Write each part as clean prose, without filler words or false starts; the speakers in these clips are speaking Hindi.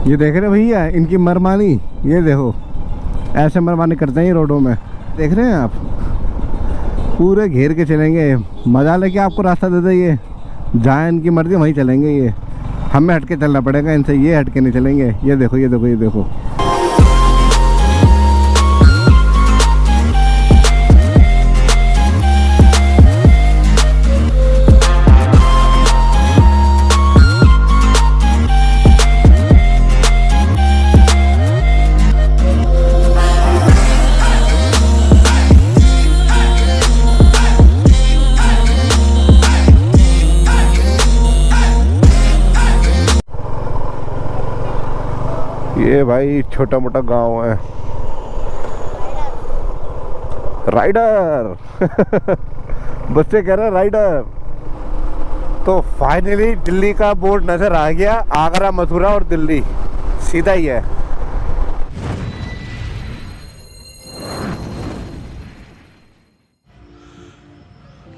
ये देख रहे भैया इनकी मरमानी, ये देखो ऐसे मरमानी करते हैं ये रोडों में, देख रहे हैं आप। पूरे घेर के चलेंगे, मजा लेके आपको रास्ता दे दे, ये जहाँ इनकी मर्जी वहीं चलेंगे। ये हमें हट के चलना पड़ेगा इनसे, ये हट के नहीं चलेंगे। ये देखो ये देखो ये देखो। ये भाई छोटा मोटा गांव है। राइडर बच्चे कह रहे हैं राइडर। तो फाइनली दिल्ली का बोर्ड नजर आ गया, आगरा, मथुरा और दिल्ली, सीधा ही है।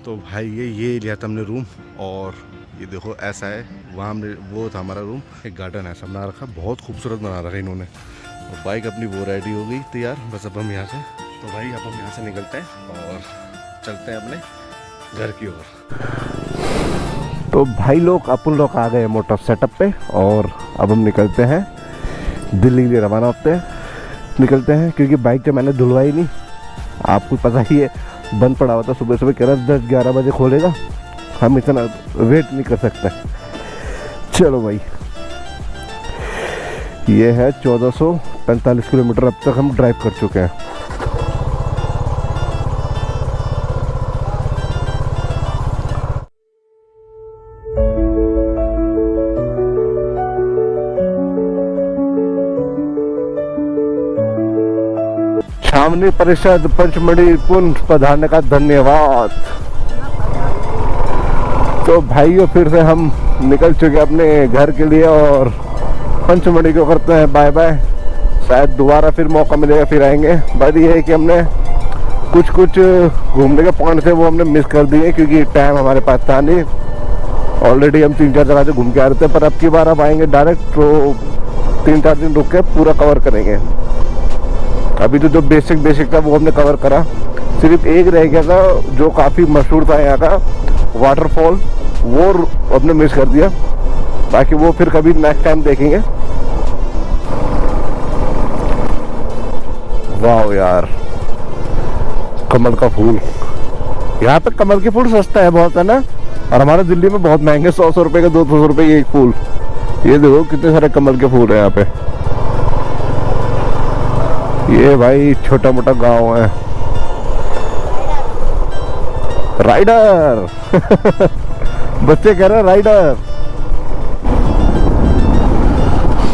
तो भाई ये लिया था हमने रूम, और ये देखो ऐसा है। वहाँ हमने, वो था हमारा रूम, एक गार्डन ऐसा बना रखा, बहुत खूबसूरत बना रखा इन्होंने। और बाइक अपनी वो रेडी हो गई तैयार, बस अब हम यहाँ से, तो भाई अब हम यहाँ से निकलते हैं और चलते हैं अपने घर की ओर। तो भाई लोग अपन लोग आ गए मोटर सेटअप पे, और अब हम निकलते हैं दिल्ली के लिए रवाना होते हैं, निकलते हैं। क्योंकि बाइक तो मैंने धुलवाई नहीं, आपको पता ही है, बंद पड़ा हुआ था। सुबह सुबह कह रहा 10-11 बजे खोलेगा, हम इतना वेट नहीं कर सकते। चलो भाई, ये है 1445 किलोमीटर अब तक हम ड्राइव कर चुके हैं। छावनी परिषद पंचमढ़ी पुनः पधारने का धन्यवाद। तो भाइयों फिर से हम निकल चुके अपने घर के लिए, और पंचमढ़ी को करते हैं बाय बाय। शायद दोबारा फिर मौका मिलेगा, फिर आएंगे। बात ये है कि हमने कुछ घूमने के पॉइंट थे वो हमने मिस कर दिए, क्योंकि टाइम हमारे पास था नहीं। ऑलरेडी हम 3-4 जगह से घूम के आ रहे थे, पर अब की बार अब आएंगे डायरेक्ट, तो 3-4 दिन रुक के पूरा कवर करेंगे। अभी तो जो बेसिक था वो हमने कवर करा, सिर्फ एक रह गया था जो काफ़ी मशहूर था यहाँ का, वाटरफॉल, वो हमने मिस कर दिया। बाकी वो फिर कभी नेक्स्ट टाइम देखेंगे। वाह यार, कमल का फूल, यहाँ पे कमल के फूल सस्ता है बहुत, है ना। और हमारे दिल्ली में बहुत महंगे, 100 रुपए का 200 रुपए एक फूल। ये देखो कितने सारे कमल के फूल है यहाँ पे। ये भाई छोटा मोटा गांव है। राइडर बच्चे कह रहे हैं राइडर।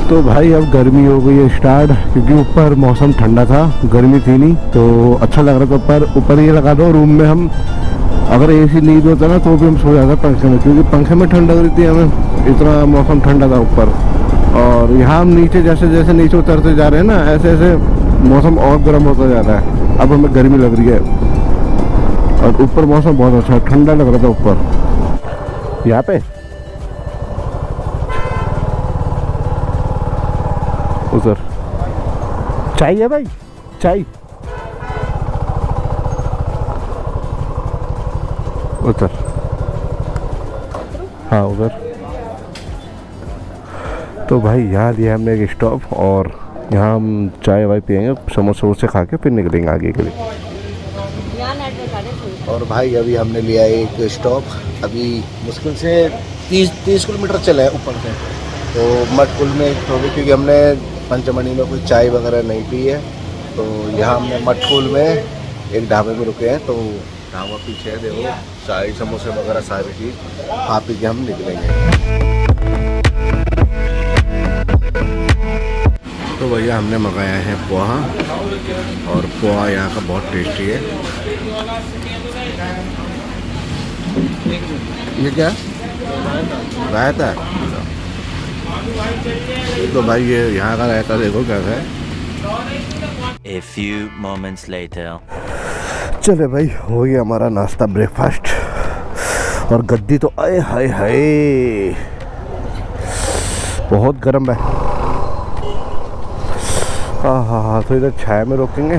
तो भाई अब गर्मी हो गई है स्टार्ट, क्योंकि ऊपर मौसम ठंडा था, गर्मी थी नहीं, तो अच्छा लग रहा था। ऊपर ये लगा दो रूम में, हम अगर एसी नहीं भी होता ना तो भी हम सो जाते पंखे में, क्योंकि पंखे में ठंड लग रही थी हमें, इतना मौसम ठंडा था ऊपर। और यहाँ हम नीचे जैसे जैसे नीचे उतरते जा रहे हैं ना, ऐसे ऐसे मौसम और गर्म होता जा रहा है। अब हमें गर्मी लग रही है, और ऊपर मौसम बहुत अच्छा, ठंडा लग रहा था ऊपर। यहाँ पे उधर चाय है भाई, चाय उधर, हाँ उधर। तो भाई यहाँ लिया हमने एक स्टॉप, और यहाँ हम चाय वाय पियेंगे, समोसे से खा के फिर निकलेंगे आगे के लिए। और भाई अभी हमने लिया एक स्टॉप, अभी मुश्किल से 30 किलोमीटर चला है ऊपर से, तो मटकुल में थोड़ी, क्योंकि हमने पंचमढ़ी में कोई चाय वगैरह नहीं पी है, तो यहाँ हमने मटकुल में एक ढाबे में रुके हैं। तो ढाबा पीछे है, देखो चाय समोसे वगैरह सारी चीज़ खा पी के हम निकलेंगे। तो भैया हमने मंगाया है पोहा, और पोहा यहाँ का बहुत टेस्टी है। ये क्या रायता? तो भाई ये यहाँ का रायता देखो क्या है। A few moments later. चले भाई, हो गया हमारा नाश्ता, ब्रेकफास्ट। और गद्दी तो आए हाय हाय बहुत गर्म है। हाँ हाँ हाँ, तो इधर छाया में रोकेंगे।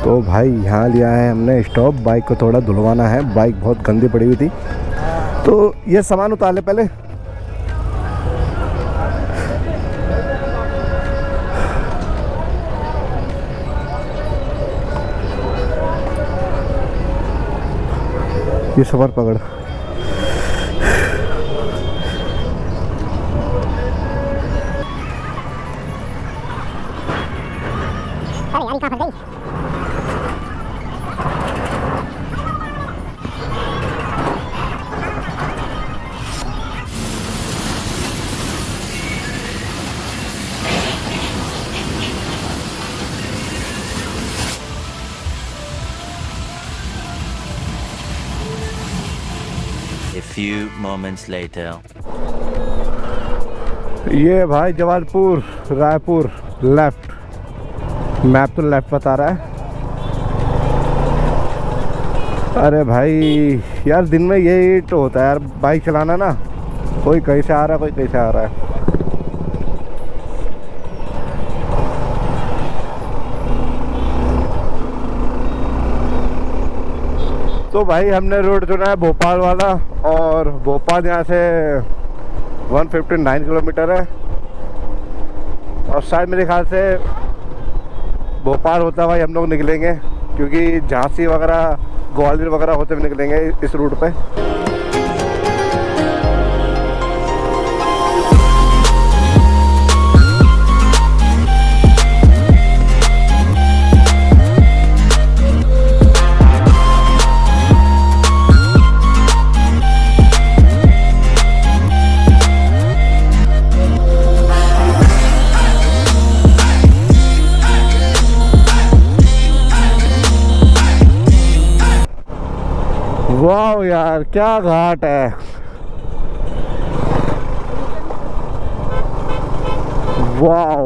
तो भाई यहाँ लिया है हमने स्टॉप, बाइक को थोड़ा धुलवाना है, बाइक बहुत गंदी पड़ी हुई थी। तो ये सामान उतार ले पहले। ये सवार पकड़। A few moments later. ये भाई जबलपुर रायपुर लेफ्ट, मैप तो लेफ्ट बता रहा है। अरे भाई यार दिन में यही तो होता है यार, बाइक चलाना ना, कोई कहीं से आ रहा है कोई कहीं से आ रहा है। तो भाई हमने रोड चुना है भोपाल वाला, और भोपाल यहाँ से 159 किलोमीटर है, और शायद मेरे ख्याल से भोपाल होता भाई हम लोग निकलेंगे, क्योंकि झांसी वगैरह ग्वालियर वगैरह होते हुए निकलेंगे इस रूट पे। वाह यार क्या घाट है, वाह।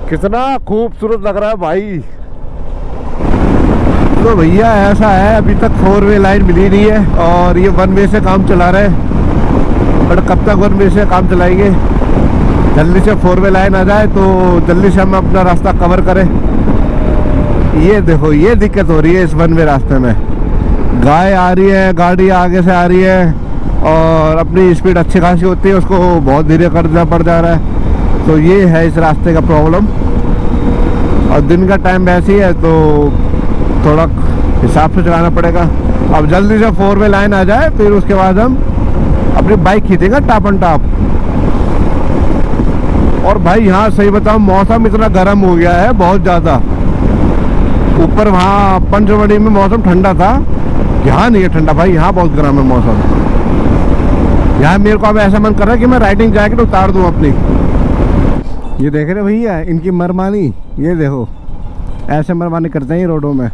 कितना खूबसूरत लग रहा है भाई। तो भैया ऐसा है, अभी तक 4 वे लाइन मिली नहीं है, और ये 1 वे से काम चला रहे हैं, बट कब तक 1 वे से काम चलाएंगे। जल्दी से 4 वे लाइन आ जाए तो जल्दी से हम अपना रास्ता कवर करें। ये देखो ये दिक्कत हो रही है इस 1 वे रास्ते में, गाय आ रही है, गाड़ी आगे से आ रही है, और अपनी स्पीड अच्छी खासी होती है, उसको बहुत धीरे करना पड़ जा रहा है। तो ये है इस रास्ते का प्रॉब्लम, और दिन का टाइम वैसे ही है तो थोड़ा हिसाब से चलाना पड़ेगा। अब जल्दी से 4 वे लाइन आ जाए, फिर उसके बाद हम अपनी बाइक खींचेगा टाप एंड टाप। और भाई यहाँ सही बताऊं मौसम इतना गर्म हो गया है बहुत ज़्यादा। ऊपर वहाँ पंचमढ़ी में मौसम ठंडा था, यहाँ नहीं है ठंडा भाई, यहाँ बहुत गर्म है मौसम। यहाँ मेरे को अब ऐसा मन कर रहा है कि मैं राइडिंग जैकेट उतार दूँ अपनी। ये देख रहे भैया इनकी मरमानी, ये देखो ऐसे मरमानी करते हैं ये रोडों में।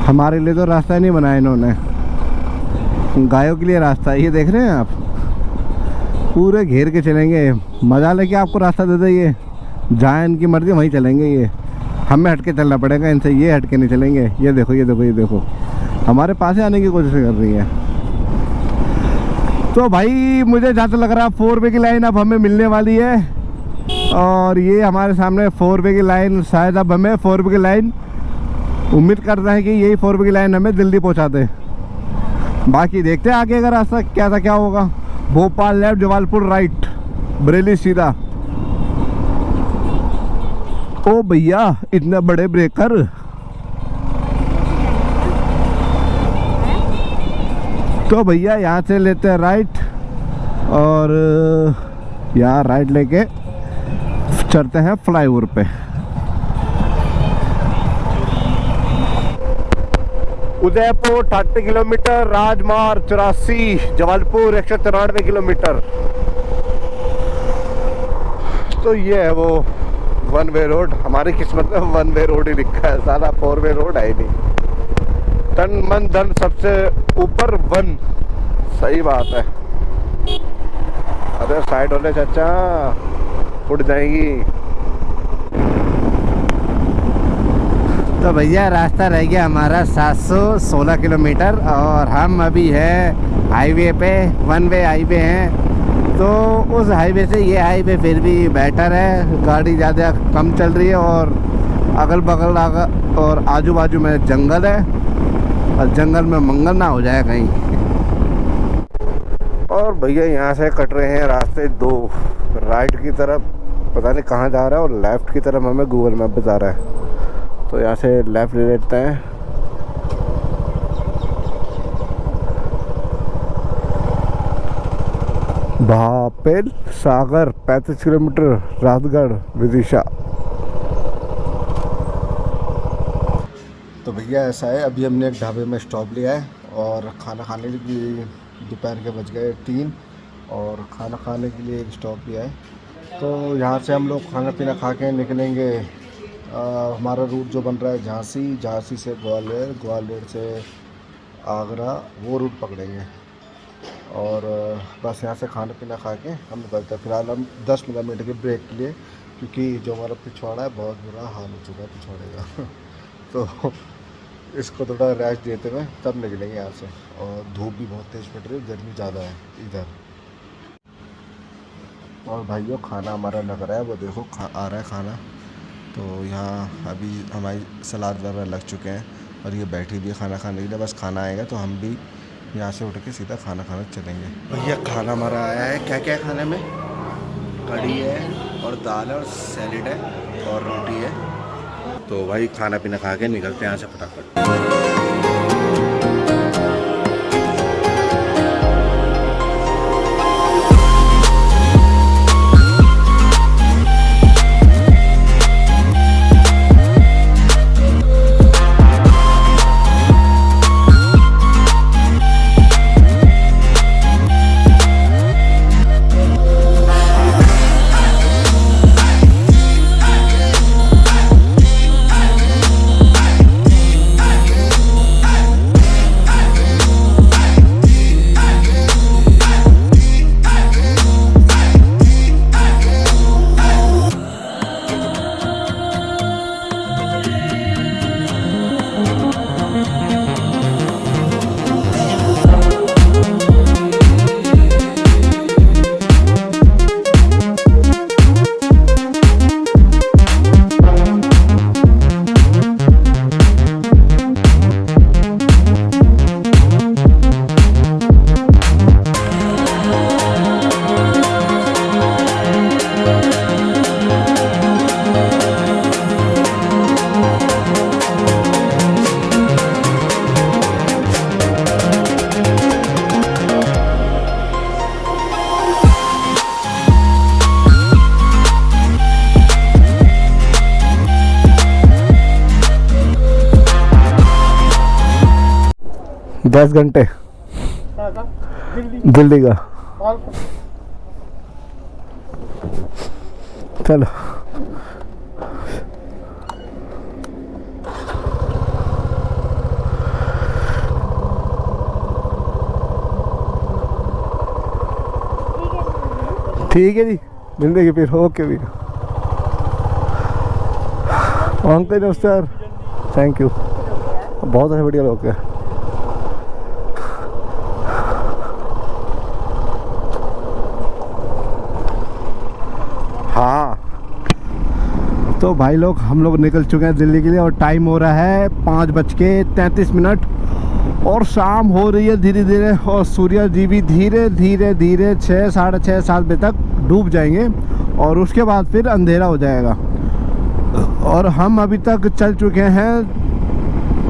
हमारे लिए तो रास्ता नहीं बनाया इन्होंने, गायों के लिए रास्ता है। ये देख रहे हैं आप, पूरे घेर के चलेंगे, मजा लेके आपको रास्ता दे दे। ये जहाँ इनकी मर्जी वहीं चलेंगे, ये हमें हटके चलना पड़ेगा इनसे, ये हटके नहीं चलेंगे। ये देखो ये देखो ये देखो, हमारे पास आने की कोशिश कर रही है। तो भाई मुझे जहाँ तक लग रहा है 4 वे की लाइन अब हमें मिलने वाली है, और ये हमारे सामने 4 वे की लाइन, शायद अब हमें 4 वे की लाइन, उम्मीद करते हैं कि यही 4 वे की लाइन हमें दिल्ली पहुंचा दे। बाकी देखते हैं आगे का रास्ता क्या होगा। भोपाल लेफ्ट, जबलपुर राइट, बरेली सीधा। ओ भैया इतने बड़े ब्रेकर। तो भैया यहाँ से लेते हैं राइट, और यहाँ राइट लेके चढ़ते हैं फ्लाईओवर पे। उदयपुर 30 किलोमीटर, राजमार्ग 84, जबलपुर 193 किलोमीटर। तो ये है वो 1 वे रोड। हमारी किस्मत में 1 वे रोड ही लिखा है, सारा 4 वे रोड है ही नहीं। तन मन धन सबसे ऊपर 1, सही बात है। अरे साइड होने चाचा, उड़ जाएगी। तो भैया रास्ता रह गया हमारा 716 किलोमीटर और हम अभी है हाईवे पे, वन वे हाईवे हैं। तो उस हाईवे से ये हाईवे फिर भी बेटर है, गाड़ी ज़्यादा कम चल रही है और अगल बगल और आजू बाजू में जंगल है और जंगल में मंगल ना हो जाए कहीं। और भैया यहाँ से कट रहे हैं रास्ते दो, राइट की तरफ पता नहीं कहाँ जा रहा है और लेफ़्ट की तरफ हमें गूगल मैप बता रहा है। तो यहाँ से लेफ़्ट ले लेते हैं। भापेल सागर 35 किलोमीटर, रातगढ़ विदिशा। तो भैया ऐसा है, अभी हमने एक ढाबे में स्टॉप लिया है और खाना खाने के लिए दोपहर के बज गए 3 और खाना खाने के लिए एक स्टॉप लिया है। तो यहाँ से हम लोग खाना पीना खा के निकलेंगे। हमारा रूट जो बन रहा है झांसी, झांसी से ग्वालियर, ग्वालियर से आगरा, वो रूट पकड़ेंगे और बस यहाँ से खाना पीना खा के हम निकलते हैं। फिलहाल हम 10 मिनट के ब्रेक के लिए, क्योंकि जो हमारा पिछवाड़ा है बहुत बुरा हाल हो चुका है पिछवाड़े का तो इसको थोड़ा रेस्ट देते हुए तब निकलेंगे यहाँ से। और धूप भी बहुत तेज़ पड़ रही है, गर्मी ज़्यादा है इधर। और भाइयों खाना हमारा लग रहा है, वो देखो आ रहा है खाना। तो यहाँ अभी हमारी सलाद वगैरह लग चुके हैं और ये बैठी भी है खाना खाने के लिए। बस खाना आएगा तो हम भी यहाँ से उठ के सीधा खाना खाने चलेंगे। भैया खाना हमारा आया है। क्या क्या है खाने में? कढ़ी है और दाल है और सैलेड है और रोटी है। तो भाई खाना पीना खा के निकलते हैं यहाँ से फटाफट। 10 घंटे दिल्ली का। चलो ठीक है जी, मिलेंगे फिर। ओके भैया, अंकल नमस्कार, थैंक यू, बहुत अच्छे बढ़िया लोग हैं। हाँ तो भाई लोग हम लोग निकल चुके हैं दिल्ली के लिए और टाइम हो रहा है 5:33 और शाम हो रही है धीरे धीरे और सूर्य जी भी धीरे धीरे धीरे 6, साढ़े 6, 7 बजे तक डूब जाएंगे और उसके बाद फिर अंधेरा हो जाएगा। और हम अभी तक चल चुके हैं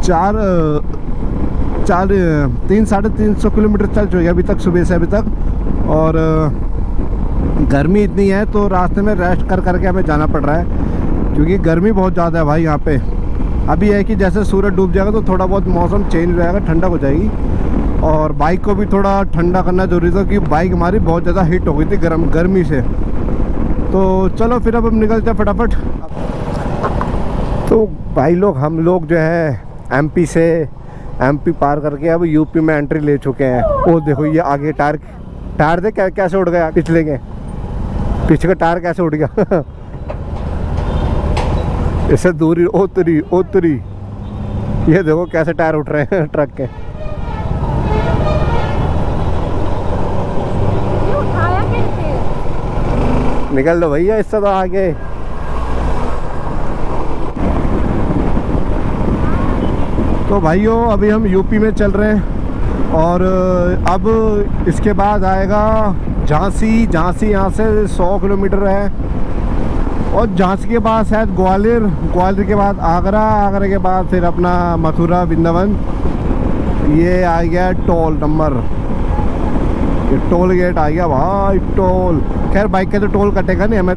300-350 किलोमीटर चल चुके हैं अभी तक, सुबह से अभी तक। और गर्मी इतनी है तो रास्ते में रेस्ट कर करके हमें जाना पड़ रहा है क्योंकि गर्मी बहुत ज़्यादा है भाई यहाँ पे। अभी है कि जैसे सूरज डूब जाएगा तो थोड़ा बहुत मौसम चेंज हो जाएगा, ठंडक हो जाएगी। और बाइक को भी थोड़ा ठंडा करना जरूरी था क्योंकि बाइक हमारी बहुत ज़्यादा हीट हो गई थी गर्मी से। तो चलो फिर अब हम निकलते हैं फटाफट। तो भाई लोग हम लोग जो है एमपी पार करके अब यूपी में एंट्री ले चुके हैं। वो देखो ये आगे टायर दे कैसे उड़ गया, पीछे का टायर कैसे उड़ गया इससे दूरी ओतरी ये देखो कैसे टायर उठ रहे हैं ट्रक के। उठाया कैसे? निकल लो भैया इससे तो आगे। तो भाइयों अभी हम यूपी में चल रहे हैं और अब इसके बाद आएगा झांसी। झांसी यहाँ से 100 किलोमीटर है और झांसी के बाद शायद ग्वालियर, ग्वालियर के बाद आगरा, आगरा के बाद फिर अपना मथुरा वृंदावन। ये आ गया टोल नंबर, ये टोल गेट आ गया भाई, टोल। खैर बाइक के तो टोल कटेगा नहीं हमें।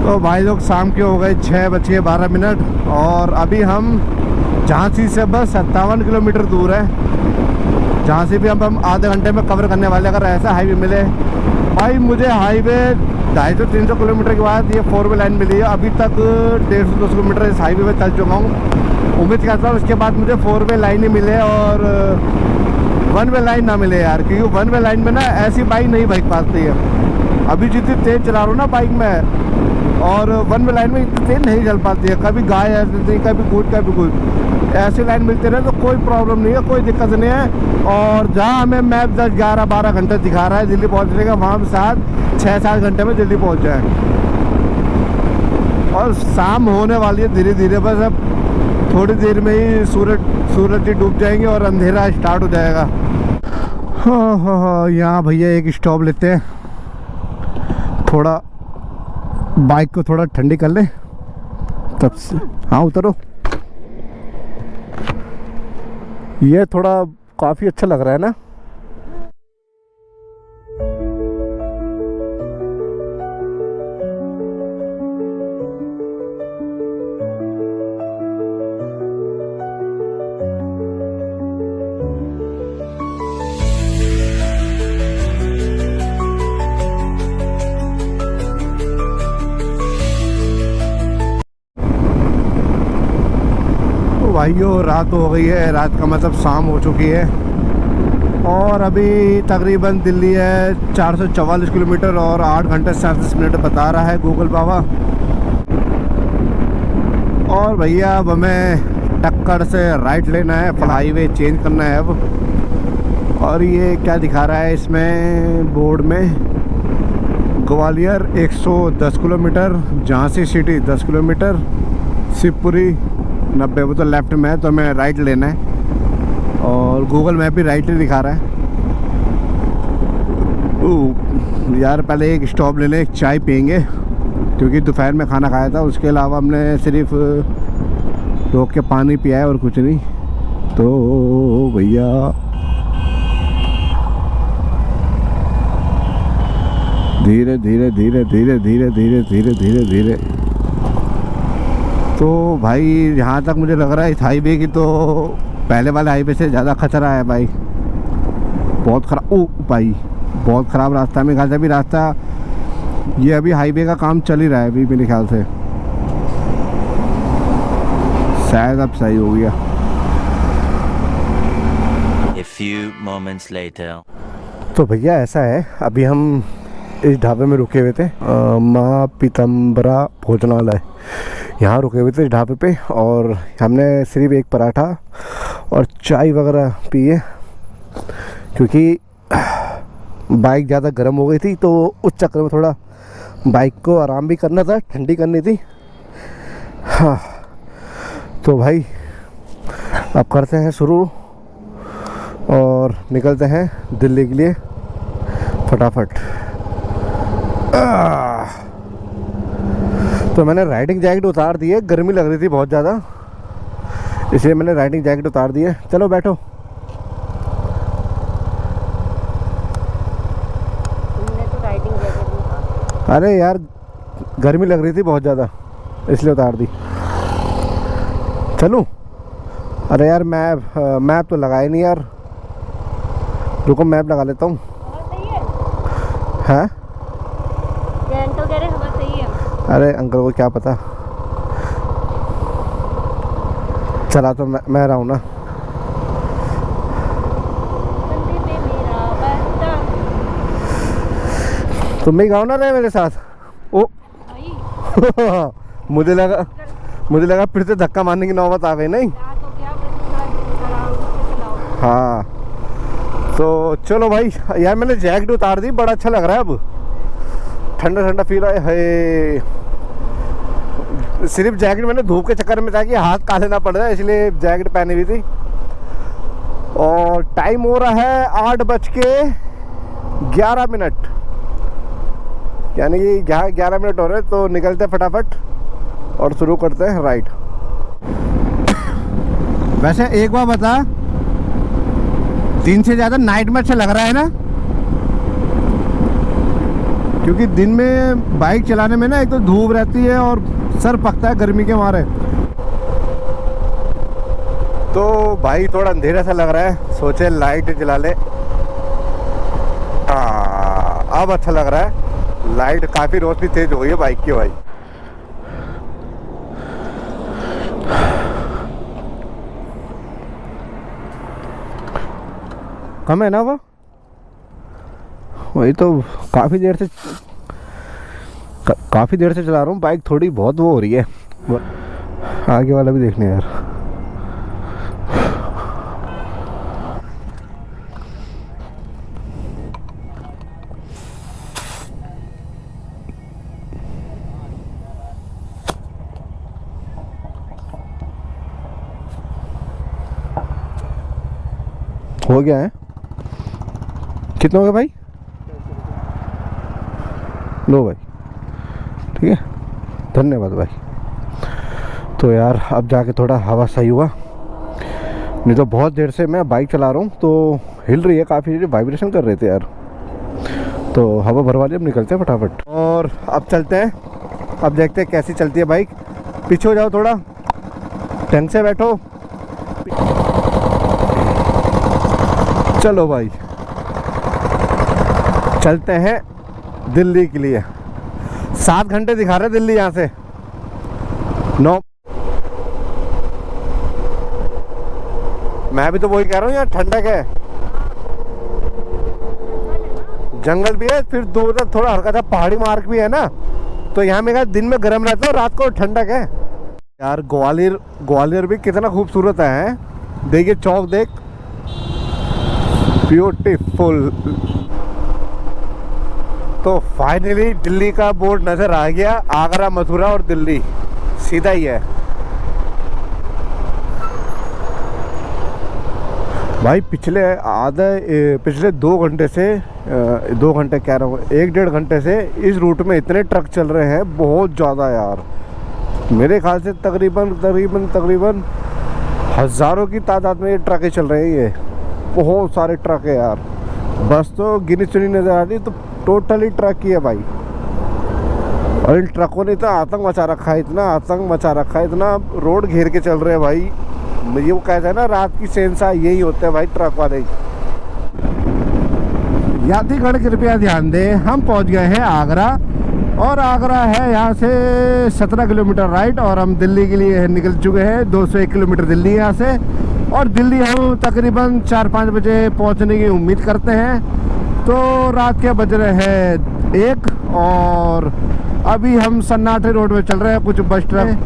तो भाई लोग शाम के हो गए 6:12 और अभी हम झांसी से बस 57 किलोमीटर दूर है। झांसी भी अब हम आधे घंटे में कवर करने वाले, अगर ऐसा हाईवे मिले। भाई मुझे हाईवे 250-300 किलोमीटर के बाद ये 4 वे लाइन मिली है। अभी तक 150-200 किलोमीटर इस हाईवे में चल चुका हूँ। उम्मीद करता हूँ इसके बाद मुझे 4 वे लाइन ही मिले और 1 वे लाइन ना मिले यार, क्योंकि 1 वे लाइन में ना ऐसी बाइक नहीं भाग पाती है। अभी जितनी तेज़ चला रहा हूँ ना बाइक में, और 1 वे लाइन में इतनी तेज नहीं चल पाती है। कभी गाय आ जाती है, कभी कूद। ऐसी लाइन मिलती रहे तो कोई प्रॉब्लम नहीं है, कोई दिक्कत नहीं है। और जहाँ हमें मैप 10-11-12 घंटे दिखा रहा है दिल्ली पहुँचने का, वहाँ पे साथ 6-7 घंटे में दिल्ली पहुँच जाए। और शाम होने वाली है धीरे धीरे, बस अब थोड़ी देर में ही सूरज डूब जाएंगे और अंधेरा स्टार्ट हो जाएगा। हाँ, यहाँ भैया एक स्टॉप लेते हैं, थोड़ा बाइक को थोड़ा ठंडी कर ले तब से। हाँ उतरो, ये थोड़ा काफ़ी अच्छा लग रहा है ना। भाइयों रात हो गई है, रात का मतलब शाम हो चुकी है और अभी तकरीबन दिल्ली है 444 किलोमीटर और 8 घंटे 37 मिनट बता रहा है गूगल बाबा। और भैया अब हमें टक्कर से राइट लेना है, हाईवे चेंज करना है अब। और ये क्या दिखा रहा है इसमें बोर्ड में, Gwalior 110 kilometre, Jhansi city 10 kilometre, Shivpuri 90। वो तो लेफ्ट में है तो हमें राइट लेना है और गूगल मैप भी राइट ही दिखा रहा है। यार पहले एक स्टॉप ले लें, एक चाय पियेंगे क्योंकि दोपहर में खाना खाया था, उसके अलावा हमने सिर्फ रोक के पानी पिया है और कुछ नहीं। तो भैया धीरे धीरे धीरे धीरे धीरे धीरे धीरे धीरे धीरे। तो भाई यहाँ तक मुझे लग रहा है इस हाईवे की तो पहले वाले हाईवे से ज़्यादा खतरा है भाई, बहुत खराब। ओ भाई बहुत ख़राब रास्ता में कहा, अभी रास्ता ये अभी हाईवे का काम चल ही रहा है अभी मेरे ख्याल से, शायद अब सही हो गया। A few moments later. तो भैया ऐसा है, अभी हम इस ढाबे में रुके हुए थे, माँ पीतम्बरा भोजनालय, यहाँ रुके हुए थे इस ढाबे पे। और हमने सिर्फ एक पराठा और चाय वगैरह पिए क्योंकि बाइक ज़्यादा गर्म हो गई थी, तो उस चक्कर में थोड़ा बाइक को आराम भी करना था, ठंडी करनी थी। हाँ तो भाई अब करते हैं शुरू और निकलते हैं दिल्ली के लिए फटाफट। तो मैंने राइडिंग जैकेट उतार दी है, गर्मी लग रही थी बहुत ज़्यादा, इसलिए मैंने राइडिंग जैकेट उतार दी है। चलो बैठो। तुमने तो राइडिंग जैकेट नहीं उतारी। अरे यार गर्मी लग रही थी बहुत ज़्यादा इसलिए उतार दी। चलूँ? अरे यार मैप तो लगाए नहीं यार, रुको मैप लगा लेता हूँ। हवा सही है? है जैन तो कह रहे हवा सही है। अरे अंकल को क्या पता, चला तो मैं रहा हूँ ना। कंधे पे मेरा बस्ता। तुम भी गाओ ना रहे मेरे साथ। ओ भाई मुझे लगा फिर से धक्का मारने की नौबत आ गई। नहीं रात हो गया, बस थोड़ा आराम से चलाओ। हाँ तो चलो भाई यार, मैंने जैकेट उतार दी, बड़ा अच्छा लग रहा है अब, ठंडा ठंडा फील आया है। सिर्फ जैकेट मैंने धूप के चक्कर में ताकि हाथ काले ना पड़ जाए इसलिए जैकेट पहनी हुई थी। और टाइम हो रहा है 8:11, यानी कि 11 मिनट हो रहे हैं, तो निकलते हैं फटाफट और शुरू करते हैं राइड। वैसे एक बार बता, दिन से ज़्यादा नाइट में अच्छा लग रहा है ना, क्योंकि दिन में बाइक चलाने में ना एक तो धूप रहती है और सर पकता है गर्मी के मारे। तो भाई थोड़ा अंधेरा सा लग रहा है, सोचे लाइट जला ले। अब अच्छा लग रहा है, लाइट काफ़ी रोशनी तेज हो गई है बाइक की भाई। कम है ना वो, वही तो काफ़ी देर से चला रहा हूँ बाइक, थोड़ी बहुत वो हो रही है। आगे वाला भी देखने यार। हो गया है, कितना हो गया भाई? लो भाई, ठीक है, धन्यवाद भाई। तो यार अब जाके थोड़ा हवा सही हुआ, नहीं तो बहुत देर से मैं बाइक चला रहा हूँ तो हिल रही है काफ़ी, वाइब्रेशन कर रहे थे यार। तो हवा भरवा ली, अब निकलते हैं फटाफट और अब चलते हैं। अब देखते हैं कैसी चलती है बाइक। पीछे हो जाओ थोड़ा, ढंग से बैठो। चलो भाई चलते हैं दिल्ली के लिए। 7 घंटे दिखा रहे दिल्ली यहाँ से। 9, मैं भी तो वही कह रहा हूँ यार, ठंडक है, जंगल भी है, फिर दूर तक थोड़ा हल्का सा पहाड़ी मार्ग भी है ना, तो यहाँ में दिन में गर्म रहता है, रात को ठंडक है यार। ग्वालियर भी कितना खूबसूरत है, देखिए चौक देख, ब्यूटीफुल। तो फाइनली दिल्ली का बोर्ड नजर आ गया, आगरा, मथुरा और दिल्ली सीधा ही है भाई। पिछले 2 घंटे से 2 घंटे कह रहा हूँ, 1-1.5 घंटे से इस रूट में इतने ट्रक चल रहे हैं, बहुत ज़्यादा यार। मेरे ख्याल से तकरीबन हज़ारों की तादाद में ये ट्रकें चल रहे हैं, ये बहुत सारे ट्रक है यार। बस तो गिनी चुनी नज़र आ रही, तो टोटली ट्रक ही है भाई। और इन ट्रकों ने इतना आतंक मचा रखा है, इतना रोड घेर के चल रहे हैं भाई। ये वो कहता है ना, रात की शहंशाह यही होते हैं भाई, ट्रक वाले। यात्रीगण कृपया ध्यान दें, हम पहुंच गए हैं आगरा, और आगरा है यहाँ से 17 किलोमीटर राइट, और हम दिल्ली के लिए निकल चुके हैं। 201 किलोमीटर दिल्ली है यहाँ से, और दिल्ली हम तकरीबन 4-5 बजे पहुँचने की उम्मीद करते हैं। तो रात के बज रहे हैं 1, और अभी हम सन्नाटे रोड में चल रहे हैं, कुछ बस ट्रक।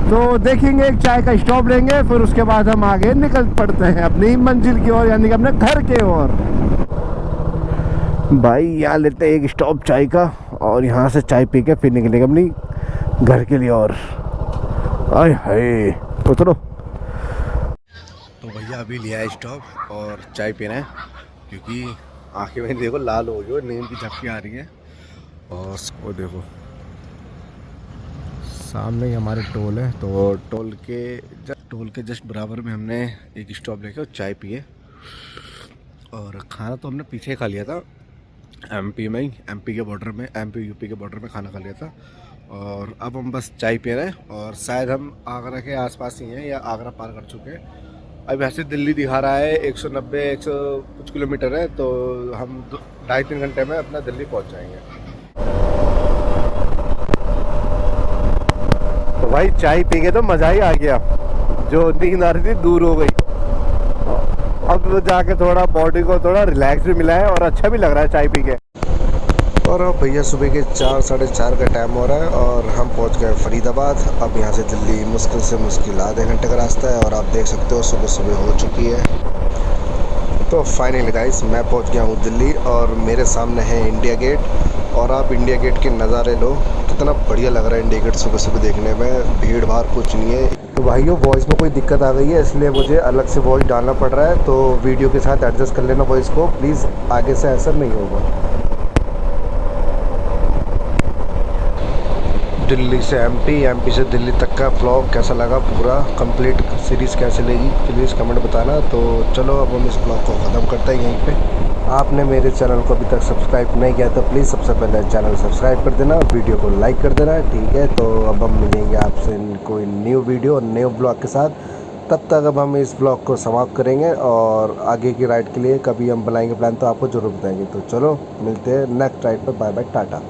तो देखेंगे, एक चाय का स्टॉप लेंगे, फिर उसके बाद हम आगे निकल पड़ते हैं अपनी मंजिल की ओर, यानी कि अपने घर के ओर। भाई यहाँ लेते हैं एक स्टॉप चाय का, और यहाँ से चाय पी के फिर निकलेंगे अपनी घर के लिए। और आय हाय, उतरो। तो भैया अभी लिया है स्टॉप और चाय पीना है, क्योंकि आंखें में देखो लाल हो गई, नींद की झपकी आ रही है। और वो देखो सामने ही हमारे टोल है, तो टोल के जस्ट बराबर में हमने एक स्टॉप लेके और चाय पिए। और खाना तो हमने पीछे खा लिया था, एमपी में ही, एमपी यूपी के बॉर्डर में खाना खा लिया था। और अब हम बस चाय पी रहे हैं, और शायद हम आगरा के आसपास ही हैं या आगरा पार कर चुके हैं। अब यहाँ से दिल्ली दिखा रहा है 190-100 कुछ किलोमीटर है, तो हम 2.5-3 घंटे में अपना दिल्ली पहुँच जाएंगे। तो भाई चाय पी के तो मज़ा ही आ गया, जो नींद आ रही थी दूर हो गई। अब जाके थोड़ा बॉडी को थोड़ा रिलैक्स भी मिला है और अच्छा भी लग रहा है चाय पी के। और अब भैया सुबह के 4 साढ़े 4 का टाइम हो रहा है और हम पहुंच गए फरीदाबाद। अब यहाँ से दिल्ली मुश्किल से मुश्किल आधे घंटे का रास्ता है और आप देख सकते हो सुबह सुबह हो चुकी है। तो फाइनली गाइस मैं पहुंच गया हूँ दिल्ली और मेरे सामने है इंडिया गेट। और आप इंडिया गेट के नज़ारे लो, कितना बढ़िया लग रहा है इंडिया गेट सुबह सुबह देखने में। भीड़ भाड़ कुछ नहीं है। तो भाइयों वॉइस में कोई दिक्कत आ गई है इसलिए मुझे अलग से वॉइस डालना पड़ रहा है, तो वीडियो के साथ एडजस्ट कर लेना वॉइस को प्लीज़, आगे से ऐसा नहीं होगा। दिल्ली से एमपी से दिल्ली तक का व्लॉग कैसा लगा, पूरा कंप्लीट सीरीज़ कैसे लगी प्लीज़ कमेंट बताना। तो चलो अब हम इस ब्लॉग को ख़त्म करते हैं यहीं पे। आपने मेरे चैनल को अभी तक सब्सक्राइब नहीं किया तो प्लीज़ सबसे पहले चैनल सब्सक्राइब कर देना, वीडियो को लाइक कर देना, ठीक है। तो अब हम मिलेंगे आपसे कोई न्यू वीडियो और न्यू ब्लॉग के साथ। तब तक अब हम इस ब्लॉग को समाप्त करेंगे और आगे की राइड के लिए कभी हम बनाएंगे प्लान तो आपको ज़रूर बताएंगे। तो चलो मिलते हैं नेक्स्ट राइड पर, बाय बाय टाटा।